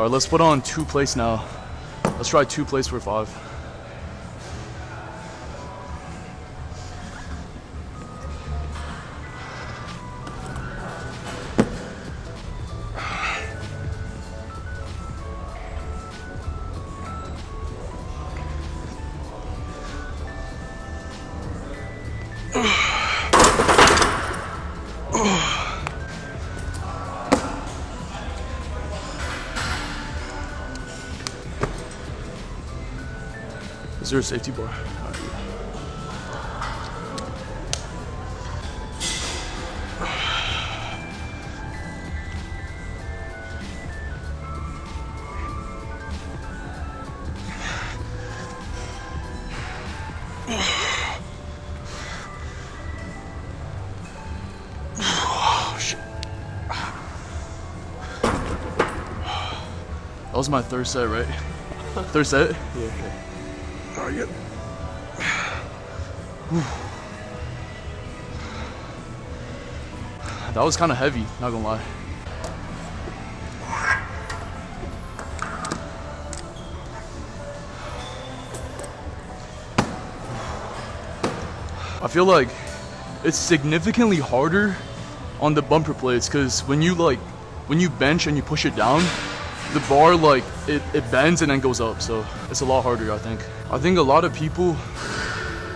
Alright, let's put on 2 plates now. Let's try 2 plates for 5. Is there a safety bar? Oh, shit. That was my 3rd set, right? 3rd set? Yeah. Okay. Alright, yep. That was kind of heavy, not gonna lie. I feel like it's significantly harder on the bumper plates because when you bench and you push it down, the bar it bends and then goes up, so it's a lot harder. I think a lot of people,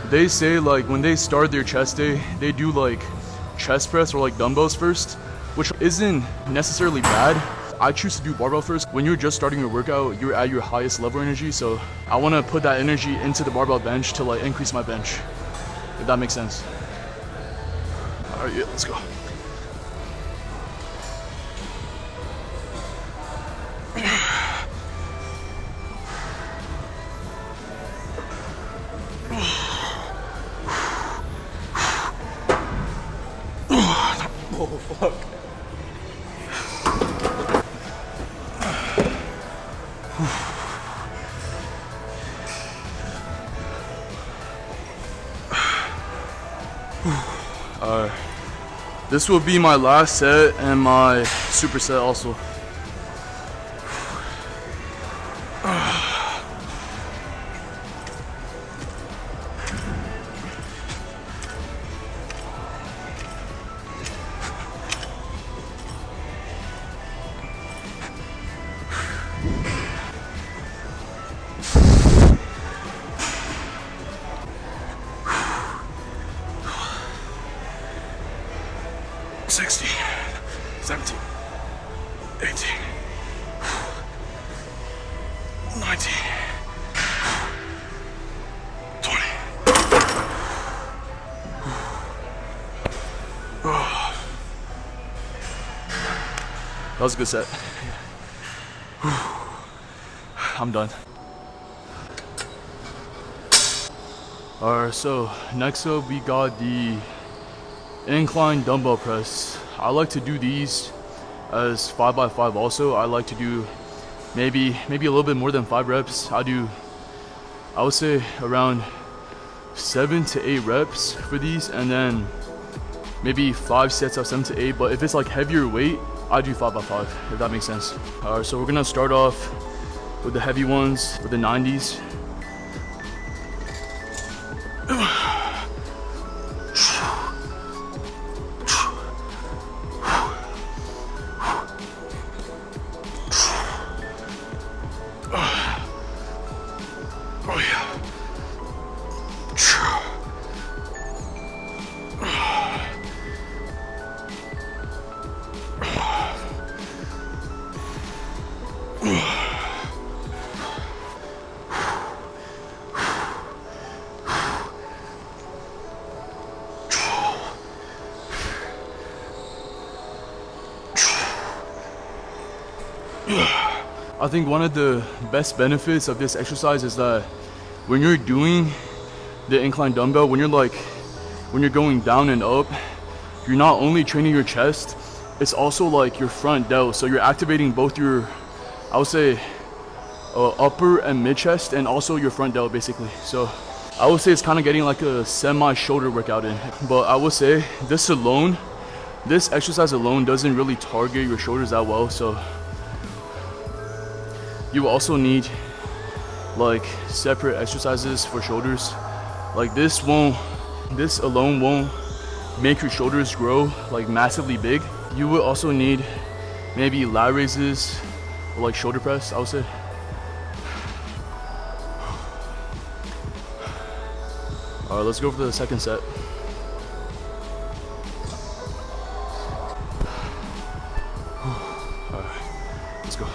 they say like when they start their chest day, they do like chest press or like dumbbells first, which isn't necessarily bad. I choose to do barbell first. When you're just starting your workout, you're at your highest level energy, so I want to put that energy into the barbell bench to like increase my bench, if that makes sense. All right, yeah, let's go. Oh, fuck. This will be my last set and my superset also. $60, $17, $18, $19, $20. That was a good set. I'm done. Alright, so next up we got the incline dumbbell press. I like to do these as 5x5 also. I like to do maybe a little bit more than 5 reps. I would say around 7 to 8 reps for these, and then maybe 5 sets of 7 to 8. But if it's like heavier weight, I do 5x5, if that makes sense. Alright, so we're gonna start off with the heavy ones, with the 90s. Oh yeah. I think one of the best benefits of this exercise is that when you're doing the incline dumbbell, when you're going down and up, you're not only training your chest, it's also like your front delt. So you're activating both your, I would say, upper and mid chest, and also your front delt basically. So I would say it's kind of getting like a semi shoulder workout in. But I would say this exercise alone doesn't really target your shoulders that well. So You will also need like separate exercises for shoulders. Like this alone won't make your shoulders grow like massively big. You will also need maybe lat raises or like shoulder press, I would say. All right, let's go for the second set. All right, let's go.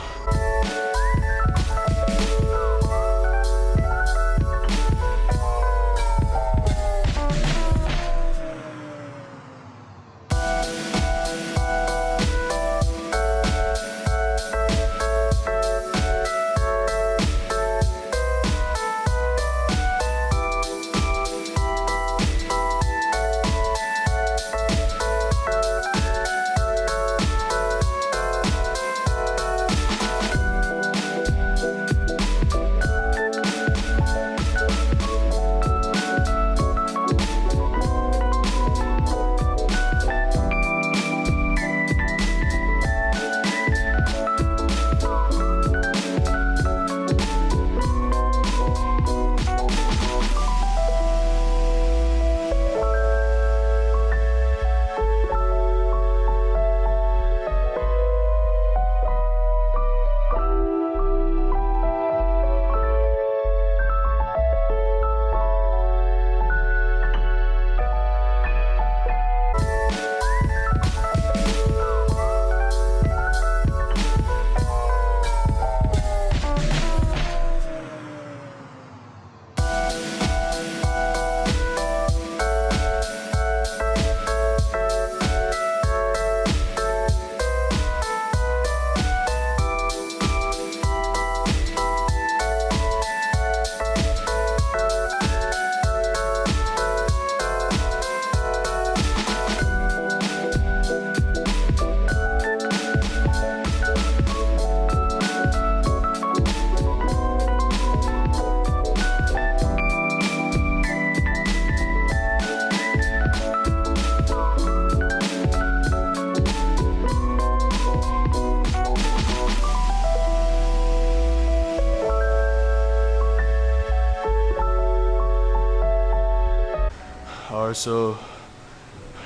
Alright, so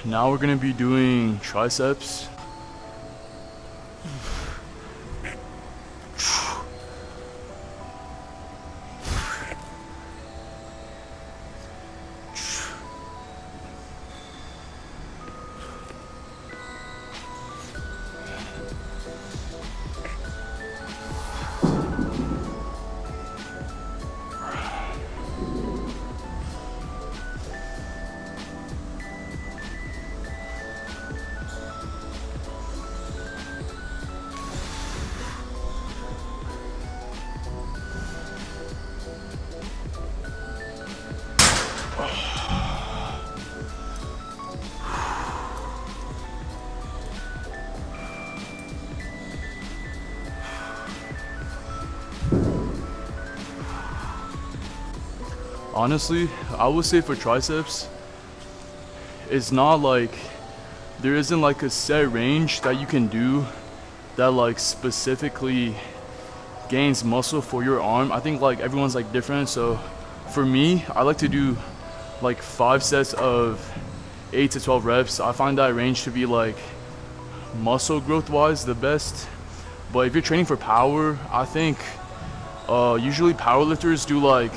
now we're gonna be doing triceps. Honestly, I would say for triceps, it's not like there isn't like a set range that you can do that like specifically gains muscle for your arm. I think like everyone's like different. So for me, I like to do like 5 sets of 8 to 12 reps. I find that range to be like muscle growth wise the best. But if you're training for power, I think usually powerlifters do like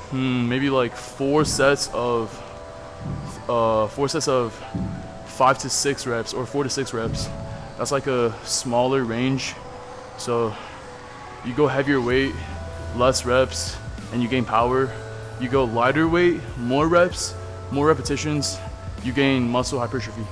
maybe like 4 sets of 5 to 6 reps or 4 to 6 reps. That's like a smaller range. So you go heavier weight, less reps, and you gain power. You go lighter weight, more reps, more repetitions, you gain muscle hypertrophy.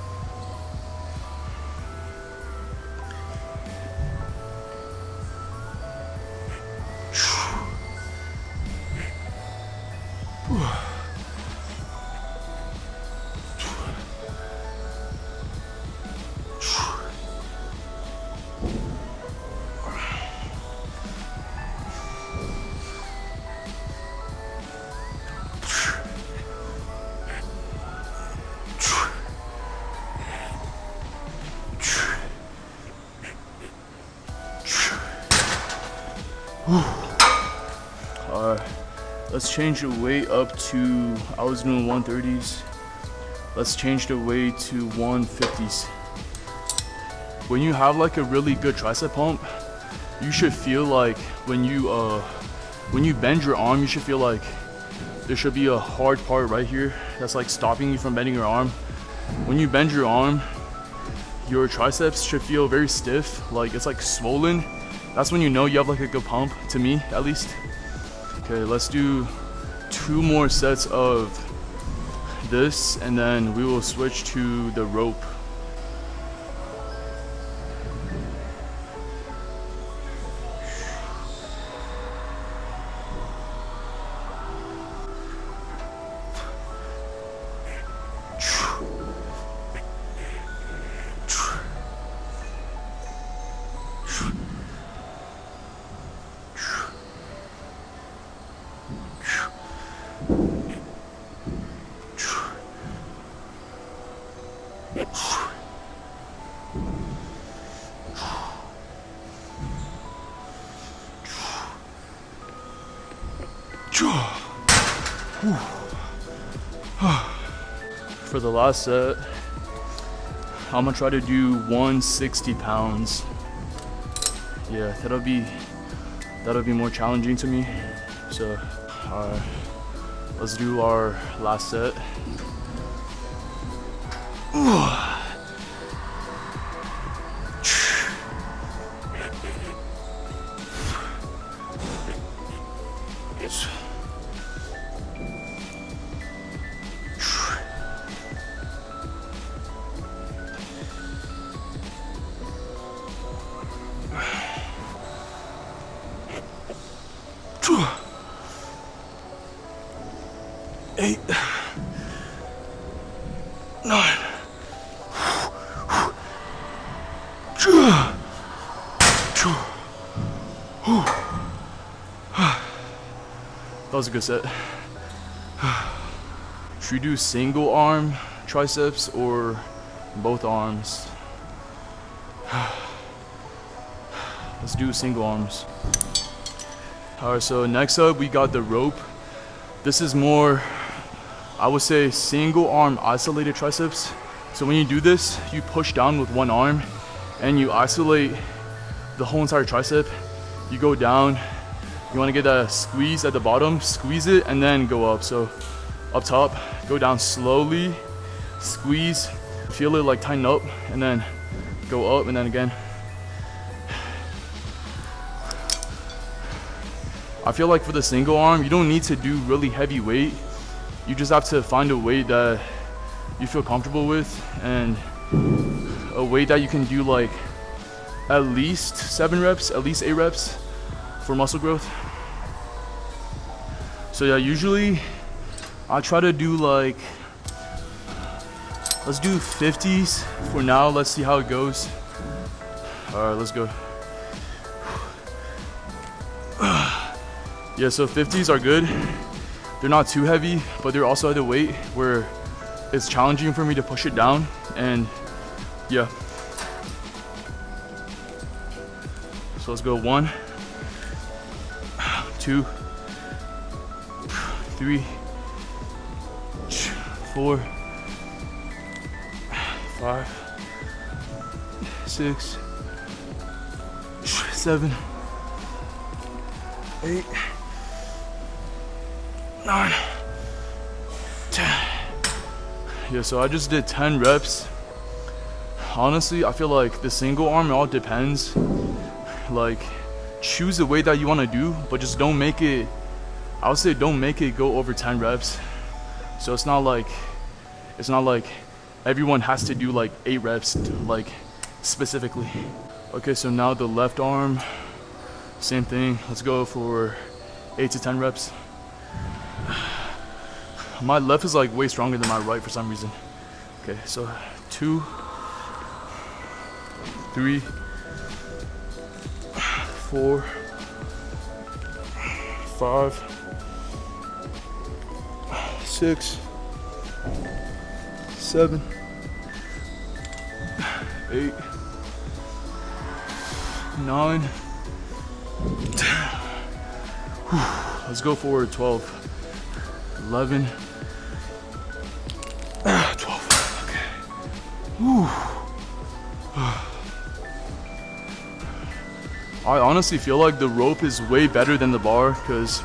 change the weight up to, I was doing 130s. Let's change the weight to 150s. When you have like a really good tricep pump, you should feel like when you bend your arm, you should feel like there should be a hard part right here that's like stopping you from bending your arm. When you bend your arm, your triceps should feel very stiff, like it's like swollen. That's when you know you have like a good pump, to me at least. Okay, let's do 2 more sets of this and then we will switch to the rope. For the last set, I'm gonna try to do 160 pounds. Yeah, that'll be more challenging to me. So, let's do our last set. Eight, 9. That was a good set. Should we do single arm triceps or both arms? Let's do single arms. Alright, so next up we got the rope. This is more, I would say, single arm isolated triceps. So when you do this, you push down with one arm and you isolate the whole entire tricep. You go down, you want to get a squeeze at the bottom, squeeze it and then go up. So up top, go down slowly, squeeze, feel it like tighten up and then go up and then again. I feel like for the single arm, you don't need to do really heavy weight. You just have to find a weight that you feel comfortable with and a weight that you can do like at least 7 reps, at least 8 reps for muscle growth. So yeah, usually I try to do like, let's do 50s for now. Let's see how it goes. All right, let's go. Yeah, so 50s are good. They're not too heavy, but they're also at a weight where it's challenging for me to push it down. And yeah. So let's go 1, 2, 3, 4, 5, 6, 7, 8, 9, 10. Yeah, so I just did 10 reps. Honestly, I feel like the single arm, it all depends. Like, choose the weight that you want to do, but just don't make it, I would say don't make it go over 10 reps. So it's not like everyone has to do like 8 reps, like specifically. Okay, so now the left arm, same thing. Let's go for 8 to 10 reps. My left is like way stronger than my right for some reason. Okay, so 2, 3, 4, 5, 6, 7, 8, 9, 10. Let's go for 12. 11, 12. Okay. Whew. I honestly feel like the rope is way better than the bar because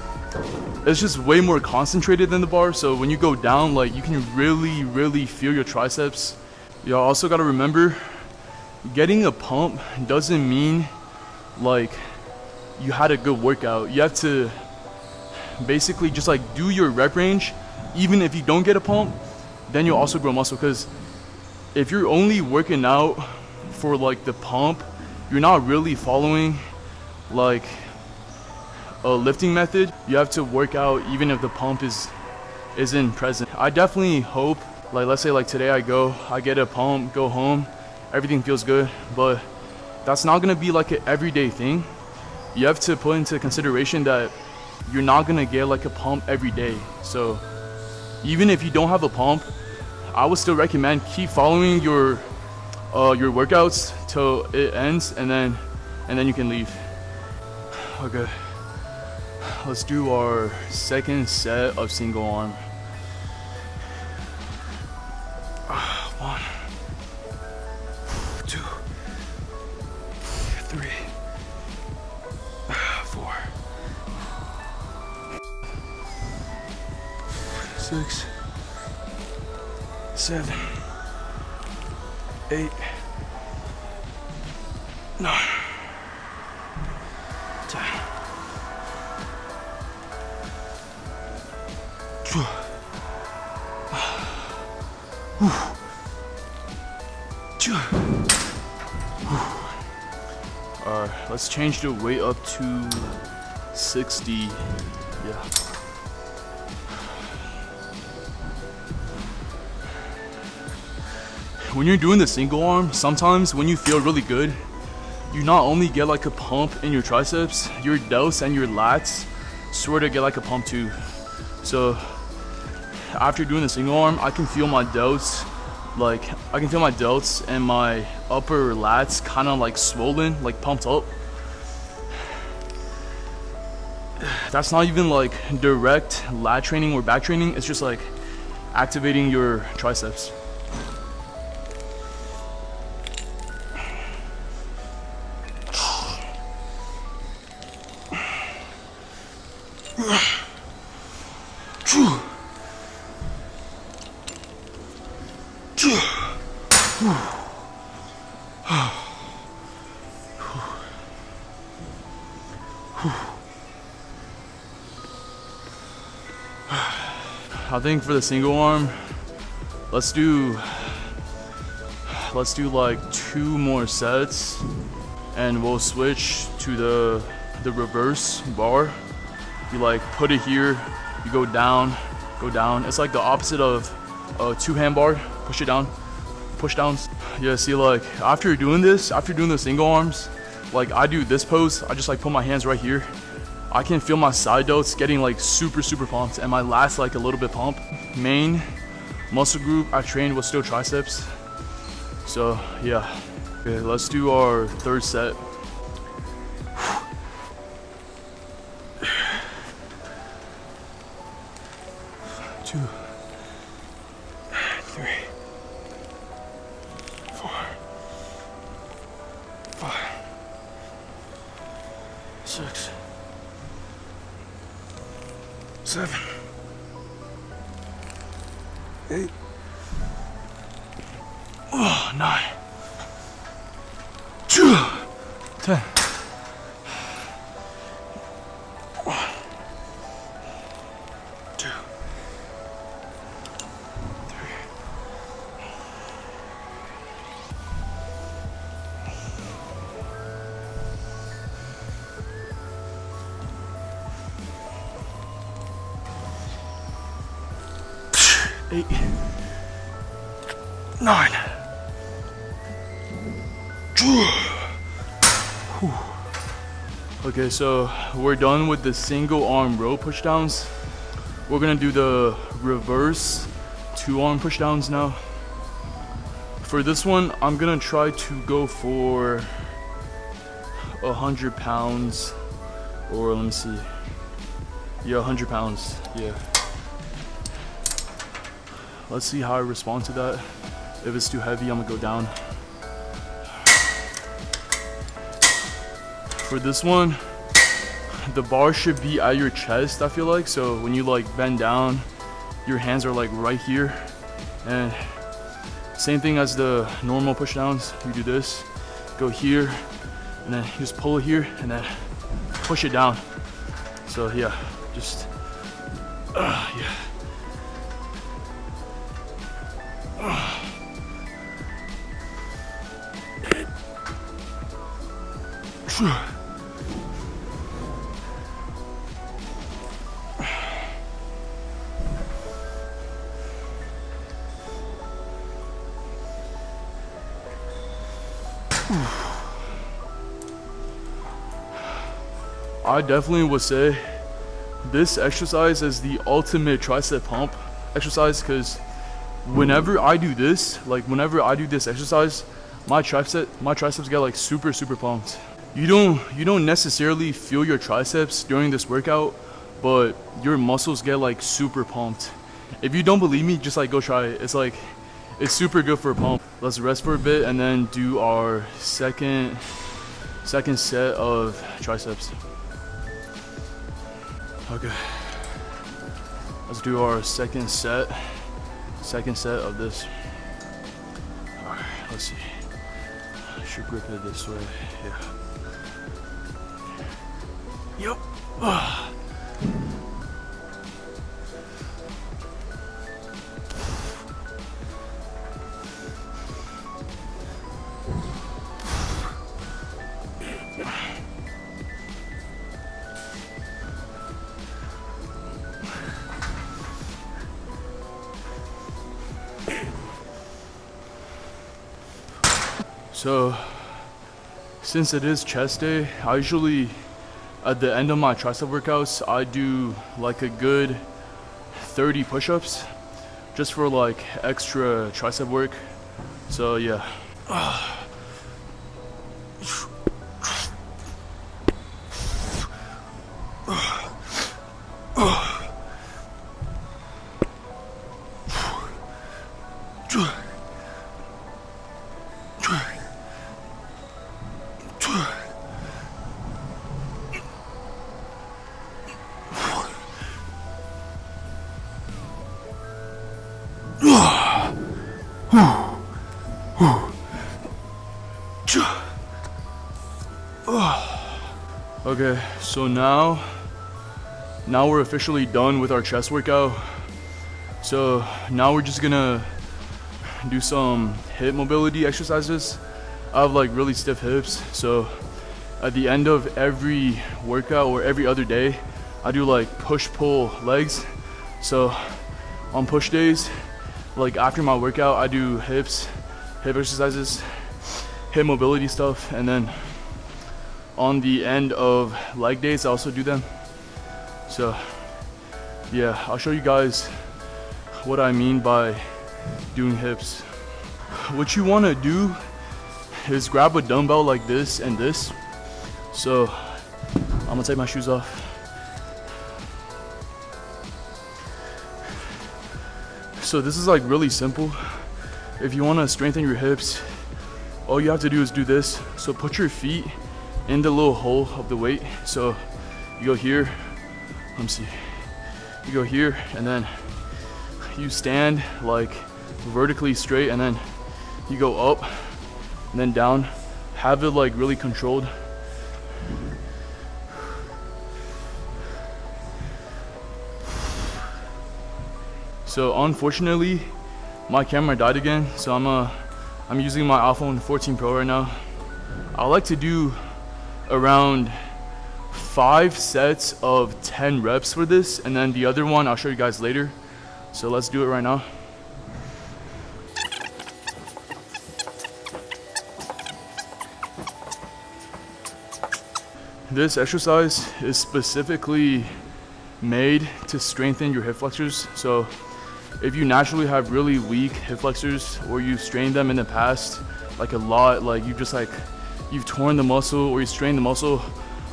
it's just way more concentrated than the bar. So when you go down, like you can really feel your triceps. You also got to remember, getting a pump doesn't mean like you had a good workout. You have to basically just like do your rep range. Even if you don't get a pump, then you'll also grow muscle, because if you're only working out for like the pump, you're not really following like a lifting method. You have to work out even if the pump isn't present. I definitely hope, like let's say like today I get a pump, go home, everything feels good, but that's not gonna be like an everyday thing. You have to put into consideration that you're not gonna get like a pump every day. So even if you don't have a pump, I would still recommend keep following your workouts till it ends, and then you can leave. Okay, let's do our second set of single arm. 1, 2, 3, 4, 6, 7, 8, 9, 10. Alright, let's change the weight up to 60. Yeah. When you're doing the single arm, sometimes when you feel really good, you not only get like a pump in your triceps, your delts and your lats sort of get like a pump too. So after doing the single arm, I can feel my delts, and my upper lats kind of like swollen, like pumped up. That's not even like direct lat training or back training, it's just like activating your triceps. I think for the single arm, let's do like 2 more sets, and we'll switch to the reverse bar. You like put it here, you go down. It's like the opposite of a 2-hand bar. Push it down, push downs. Yeah, see, like after doing the single arms, like I do this pose, I just like put my hands right here. I can feel my side delts getting like super pumped, and my lats like a little bit pump. Main muscle group I trained was still triceps. So yeah. Okay, let's do our third set. Two, 3, 4, 5, 6, 7, 8, 9, 10. 1, 2, 8, 9. Okay, so we're done with the single arm row push downs. We're gonna do the reverse 2-arm push downs now. For this one, I'm gonna try to go for 100 pounds, or let me see. Yeah, 100 pounds, yeah. let's see how I respond to that. If it's too heavy, I'm gonna go down. For this one, the bar should be at your chest, I feel like. So when you like bend down, your hands are like right here. And same thing as the normal push downs. You do this, go here, and then you just pull it here and then push it down. So yeah, just yeah. I definitely would say this exercise is the ultimate tricep pump exercise, because whenever I do this exercise, my triceps get like super pumped. You don't necessarily feel your triceps during this workout, but your muscles get like super pumped. If you don't believe me, just like go try it. It's super good for a pump. Let's rest for a bit and then do our second set of triceps. Okay, let's do our second set of this. All right, let's see. I should grip it this way. Yeah. Yep. So, since it is chest day, I usually, at the end of my tricep workouts, I do like a good 30 push-ups just for like extra tricep work. So yeah. Okay, so now we're officially done with our chest workout. So now we're just gonna do some hip mobility exercises. I have like really stiff hips, so at the end of every workout or every other day, I do like push-pull legs. So on push days, like after my workout, I do hip exercises, hip mobility stuff, and then on the end of leg days, I also do them. So yeah, I'll show you guys what I mean by doing hips. What you want to do is grab a dumbbell like this and this. So I'm gonna take my shoes off. So this is like really simple. If you want to strengthen your hips, all you have to do is do this. So put your feet in the little hole of the weight. So you go here, let me see. You go here and then you stand like vertically straight, and then you go up and then down. Have it like really controlled. So unfortunately, my camera died again, so I'm using my iPhone 14 Pro right now. I like to do around 5 sets of 10 reps for this, and then the other one I'll show you guys later. So let's do it right now. This exercise is specifically made to strengthen your hip flexors. So if you naturally have really weak hip flexors, or you've strained them in the past like a lot, like you've torn the muscle or you strained the muscle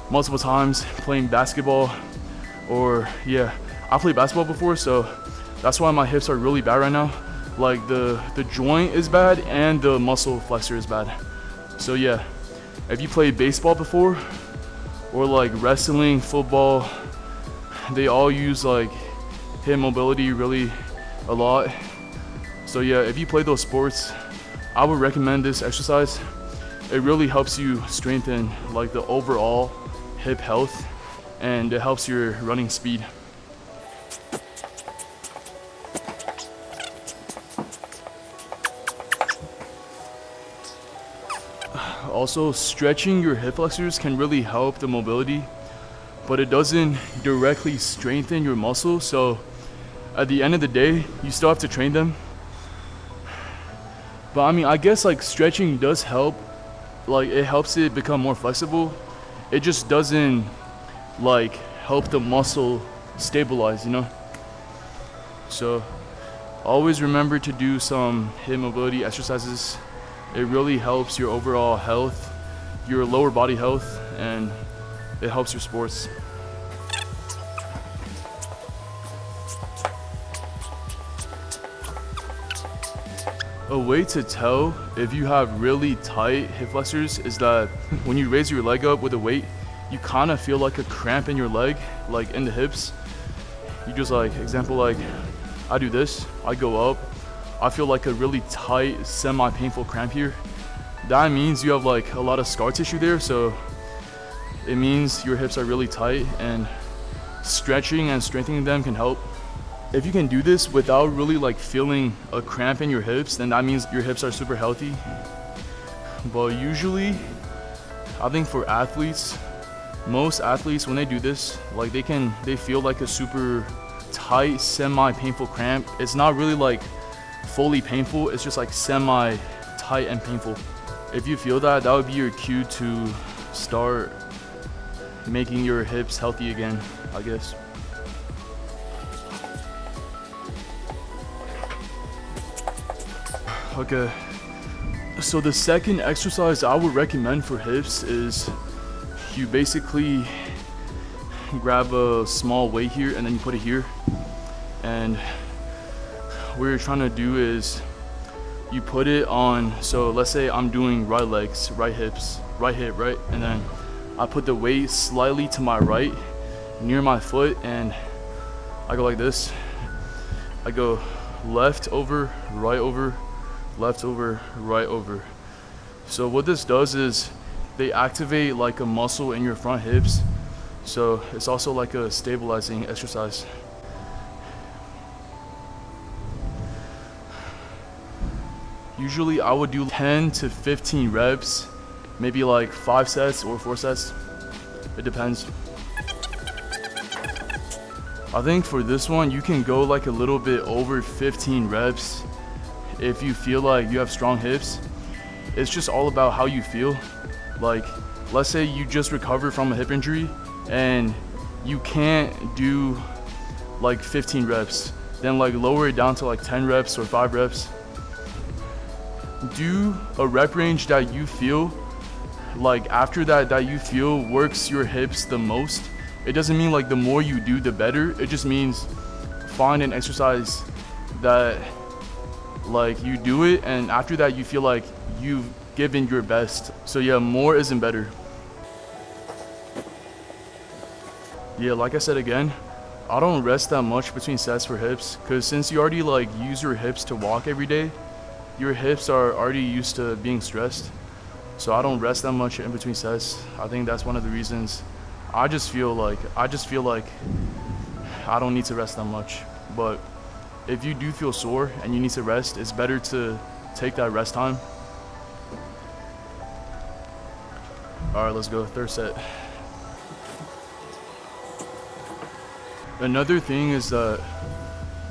multiple times playing basketball, or yeah, I played basketball before, so that's why my hips are really bad right now. like the joint is bad and the muscle flexor is bad. So yeah, if you played baseball before, or like wrestling, football, they all use like hip mobility really a lot. So yeah, if you play those sports, I would recommend this exercise. It really helps you strengthen like the overall hip health, and it helps your running speed. Also, stretching your hip flexors can really help the mobility, but it doesn't directly strengthen your muscle. So at the end of the day, you still have to train them. But I mean, I guess like stretching does help. Like it helps it become more flexible. It just doesn't like help the muscle stabilize, you know? So always remember to do some hip mobility exercises. It really helps your overall health, your lower body health, and it helps your sports. A way to tell if you have really tight hip flexors is that when you raise your leg up with a weight, you kind of feel like a cramp in your leg, like in the hips. You just like, example, like I do this, I go up, I feel like a really tight, semi-painful cramp here. That means you have like a lot of scar tissue there, so it means your hips are really tight, and stretching and strengthening them can help. If you can do this without really like feeling a cramp in your hips, then that means your hips are super healthy. But usually, I think for athletes, most athletes, when they do this, like they feel like a super tight, semi-painful cramp. It's not really like fully painful, it's just like semi-tight and painful. If you feel that, that would be your cue to start making your hips healthy again, I guess. Okay, so the second exercise I would recommend for hips is you basically grab a small weight here and then you put it here, and what you're trying to do is you put it on, so let's say I'm doing right legs, right hips, right hip, right? And then I put the weight slightly to my right, near my foot, and I go like this. I go left over, right over, left over, right over. So what this does is they activate like a muscle in your front hips. So it's also like a stabilizing exercise. Usually I would do 10 to 15 reps, maybe like 5 sets or 4 sets. It depends. I think for this one, you can go like a little bit over 15 reps if you feel like you have strong hips. It's just all about how you feel. Like, let's say you just recovered from a hip injury and you can't do like 15 reps, then like lower it down to like 10 reps or 5 reps. Do a rep range that you feel like after that you feel works your hips the most. It doesn't mean like the more you do the better. It just means find an exercise that like you do it and after that you feel like you've given your best. So yeah, more isn't better. Yeah, like I said again, I don't rest that much between sets for hips, because since you already like use your hips to walk every day, your hips are already used to being stressed. So I don't rest that much in between sets. I think that's one of the reasons. I just feel like I don't need to rest that much. But if you do feel sore and you need to rest, it's better to take that rest time. All right, let's go, third set. Another thing is that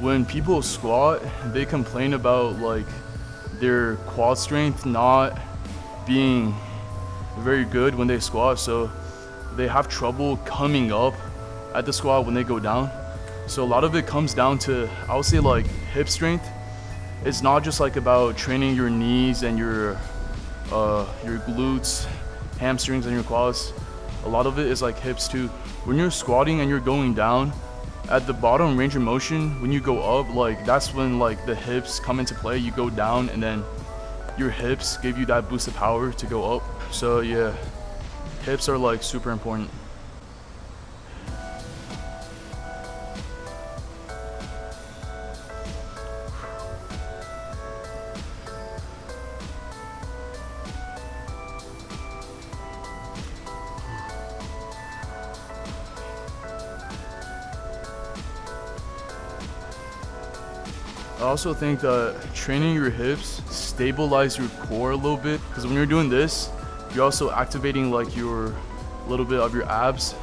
when people squat, they complain about like their quad strength not being very good when they squat, so they have trouble coming up at the squat when they go down. So a lot of it comes down to, I would say, like hip strength. It's not just like about training your knees and your glutes, hamstrings, and your quads. A lot of it is like hips too. When you're squatting and you're going down, at the bottom range of motion, when you go up, like that's when like the hips come into play. You go down and then your hips give you that boost of power to go up. So yeah, hips are like super important. I also think that training your hips stabilize your core a little bit, because when you're doing this, you're also activating like your little bit of your abs.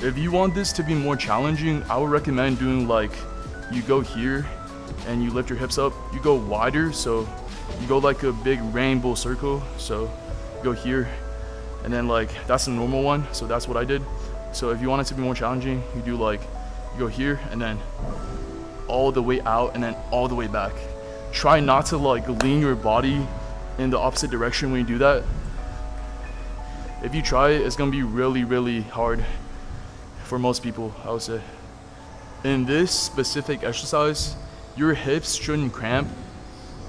If you want this to be more challenging, I would recommend doing like, you go here and you lift your hips up, you go wider, so you go like a big rainbow circle. So you go here and then like that's the normal one, so that's what I did. So if you want it to be more challenging, you do like, you go here and then all the way out and then all the way back. Try not to like lean your body in the opposite direction when you do that. If you try it, it's gonna be really, really hard for most people, I would say. In this specific exercise, your hips shouldn't cramp,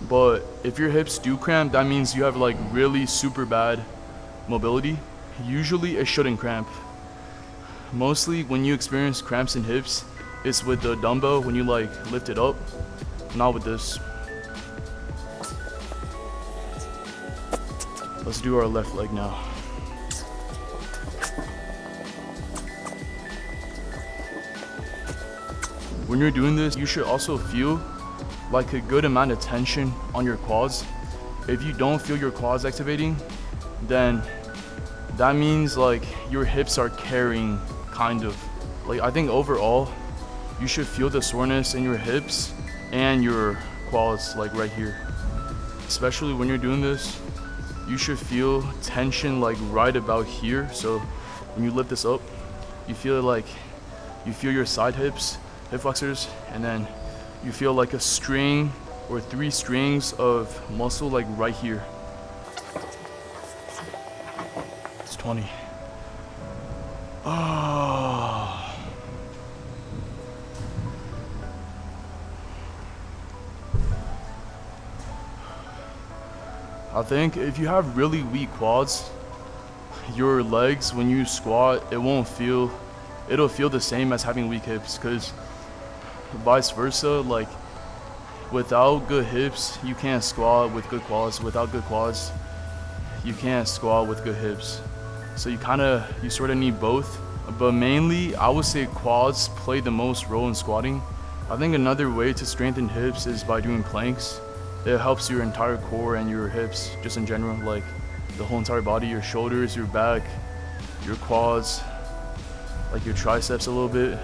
but if your hips do cramp, that means you have like really super bad mobility. Usually it shouldn't cramp. Mostly when you experience cramps in hips, it's with the dumbbell when you like lift it up, not with this. Let's do our left leg now. When you're doing this, you should also feel like a good amount of tension on your quads. If you don't feel your quads activating, then that means like your hips are carrying, kind of. Like I think overall, you should feel the soreness in your hips and your quads like right here. Especially when you're doing this, you should feel tension like right about here. So when you lift this up, you feel it like, you feel your side hips, hip flexors, and then you feel like a string or 3 strings of muscle like right here. It's 20. Oh. I think if you have really weak quads, your legs, when you squat, it'll feel the same as having weak hips, because vice versa, like without good hips, you can't squat with good quads. Without good quads, you can't squat with good hips. So you sort of need both, but mainly I would say quads play the most role in squatting. I think another way to strengthen hips is by doing planks. It helps your entire core and your hips just in general, like the whole entire body, your shoulders, your back, your quads, like your triceps a little bit,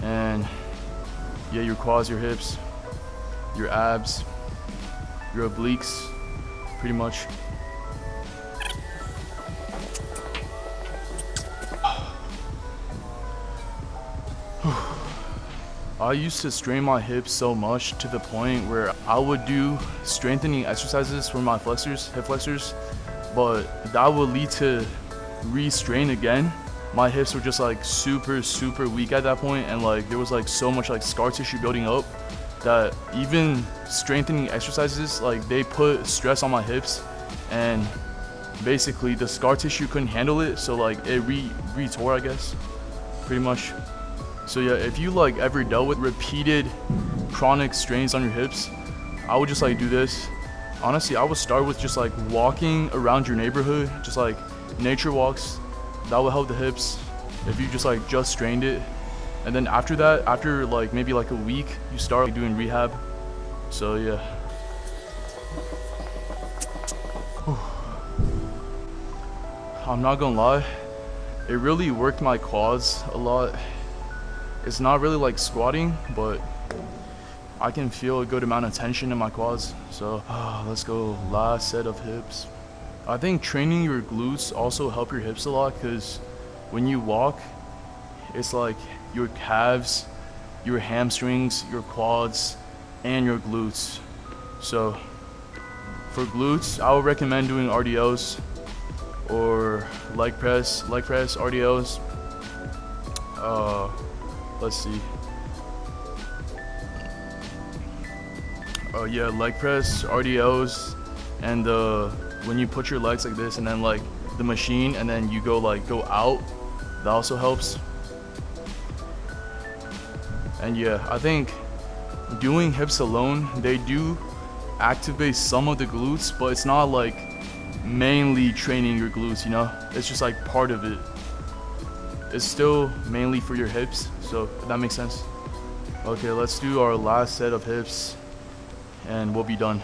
and yeah, your quads, your hips, your abs, your obliques, pretty much. I used to strain my hips so much to the point where I would do strengthening exercises for my flexors, hip flexors, but that would lead to re-strain again. My hips were just like super, super weak at that point, and like there was like so much like scar tissue building up that even strengthening exercises, like they put stress on my hips, and basically the scar tissue couldn't handle it, so like it re-tore, I guess, pretty much. So yeah, if you like ever dealt with repeated chronic strains on your hips, I would just like do this. Honestly, I would start with just like walking around your neighborhood, just like nature walks. That will help the hips if you just strained it. And then after that, after like maybe like a week, you start like doing rehab. So yeah. Whew. I'm not gonna lie, it really worked my quads a lot. It's not really like squatting, but I can feel a good amount of tension in my quads. So let's go, last set of hips. I think training your glutes also help your hips a lot, because when you walk, it's like your calves, your hamstrings, your quads, and your glutes. So for glutes, I would recommend doing RDLs or leg press, RDLs. Let's see. Yeah, leg press, RDLs, and when you put your legs like this and then like the machine and then you go out, that also helps. And yeah, I think doing hips alone, they do activate some of the glutes, but it's not like mainly training your glutes, you know? It's just like part of it. It's still mainly for your hips, so if that makes sense. Okay, let's do our last set of hips and we'll be done.